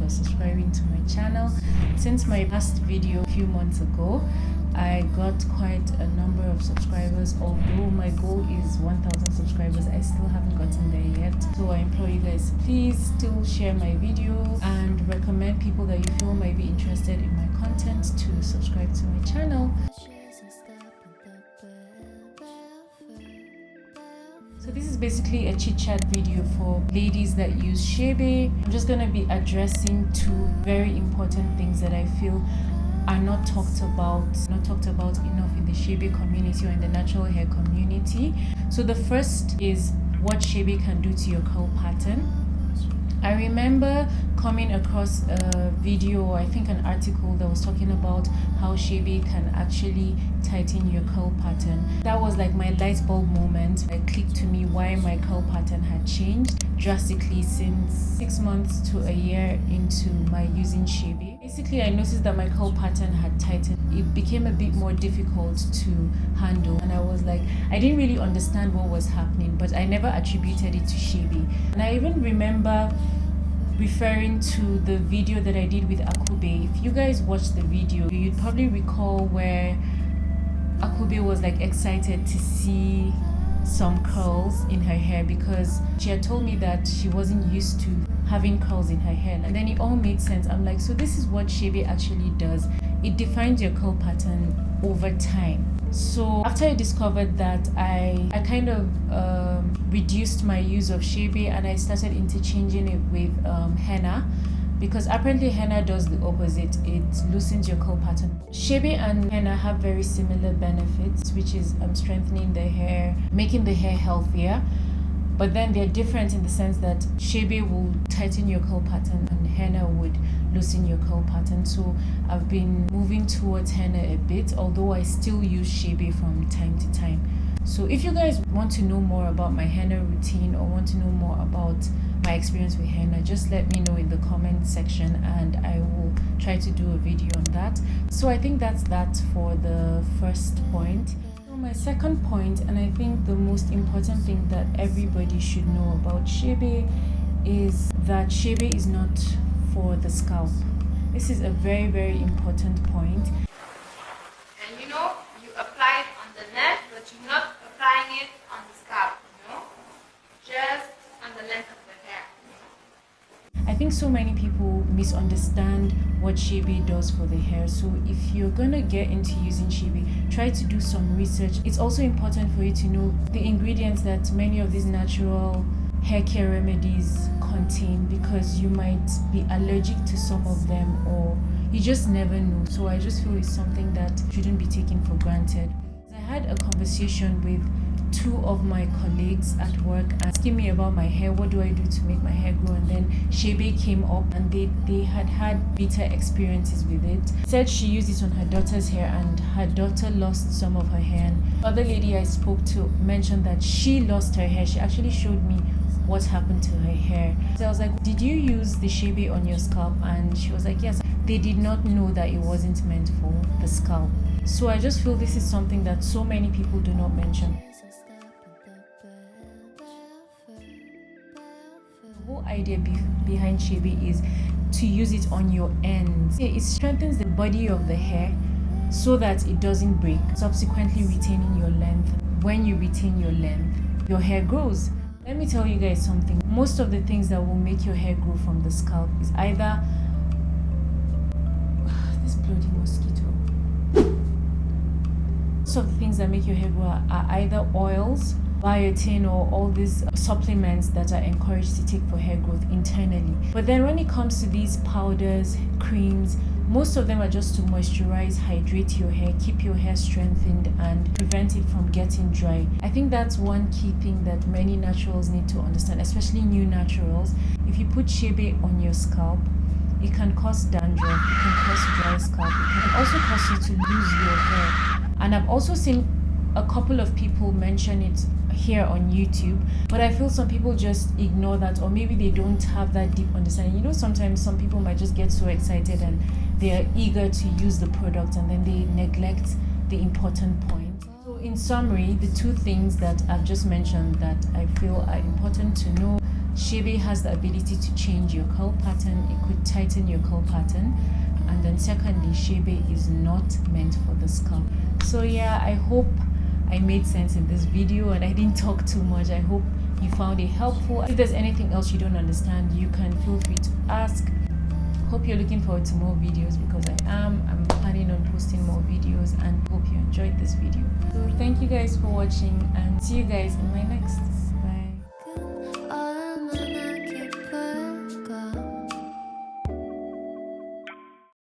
for subscribing to my channel. Since my last video a few months ago, I got quite a number of subscribers. Although my goal is 1,000 subscribers, I still haven't gotten there yet. So I implore you guys, please still share my video and recommend people that you feel might be interested in my content to subscribe to my channel. So this is basically a chit chat video for ladies that use Chebe. I'm just going to be addressing two very important things that I feel are not talked about enough in the Chebe community or in the natural hair community. So the first is what Chebe can do to your curl pattern. I remember coming across a video, I think an article that was talking about how Chebe can actually tighten your curl pattern. That was like my light bulb moment. It clicked to me why my curl pattern had changed drastically since 6 months to a year into my using Chebe. Basically, I noticed that my curl pattern had tightened. It became a bit more difficult to handle, and I was like, I didn't really understand what was happening, but I never attributed it to Chebe. And I even remember referring to the video that I did with Akube. If you guys watched the video, you'd probably recall where Akube was like excited to see some curls in her hair because she had told me that she wasn't used to having curls in her hair, and then it all made sense. I'm like, so this is what Chebe actually does. It defines your curl pattern over time. So after I discovered that, I kind of reduced my use of Chebe and I started interchanging it with henna, because apparently henna does the opposite. It loosens your curl pattern. Chebe and henna have very similar benefits, which is strengthening the hair, making the hair healthier. But then they're different in the sense that Chebe will tighten your curl pattern and henna would loosen your curl pattern. So I've been moving towards henna a bit, although I still use Chebe from time to time. So if you guys want to know more about my henna routine or want to know more about my experience with henna, just let me know in the comment section and I will try to do a video on that. So I think that's that for the first point. My second point, and I think the most important thing that everybody should know about Chebe, is that Chebe is not for the scalp. This is a very, very important point. And you apply it on the neck, but you're not applying it on the scalp, just on the length of the hair. I think so many people misunderstand what Chebe does for the hair. So if you're gonna get into using Chebe, try to do some research. It's also important for you to know the ingredients that many of these natural hair care remedies contain, because you might be allergic to some of them or you just never know. So I just feel it's something that shouldn't be taken for granted. I had a conversation with two of my colleagues at work asking me about my hair, what do I do to make my hair grow, and then Chebe came up and they had bitter experiences with it. Said she used it on her daughter's hair and her daughter lost some of her hair. And the other lady I spoke to mentioned that she lost her hair. She actually showed me what happened to her hair. So I was like, did you use the Chebe on your scalp? And she was like, yes. They did not know that it wasn't meant for the scalp. So I just feel this is something that so many people do not mention. The whole idea behind Chebe is to use it on your ends. It strengthens the body of the hair so that it doesn't break, subsequently retaining your length. When you retain your length, your hair grows. Let me tell you guys something. Most of the things that will make your hair grow from the scalp is either this bloody mosquito. Most of the things that make your hair grow are either oils, biotin, or all these supplements that are encouraged to take for hair growth internally. But then when it comes to these powders, creams, most of them are just to moisturize, hydrate your hair, keep your hair strengthened and prevent it from getting dry. I think that's one key thing that many naturals need to understand, especially new naturals. If you put Chebe on your scalp, it can cause dandruff, it can cause dry scalp, it can also cause you to lose your hair. And I've also seen a couple of people mention it here on YouTube, but I feel some people just ignore that, or maybe they don't have that deep understanding. Sometimes some people might just get so excited and they're eager to use the product and then they neglect the important points. In summary, the two things that I've just mentioned that I feel are important to know Chebe has the ability to change your curl pattern. It could tighten your curl pattern. And then secondly, Chebe is not meant for the scalp. So yeah, I hope I made sense in this video and I didn't talk too much. I hope you found it helpful. If there's anything else you don't understand, you can feel free to ask. Hope you're looking forward to more videos, because I'm planning on posting more videos, and hope you enjoyed this video. So thank you guys for watching, and see you guys in my next.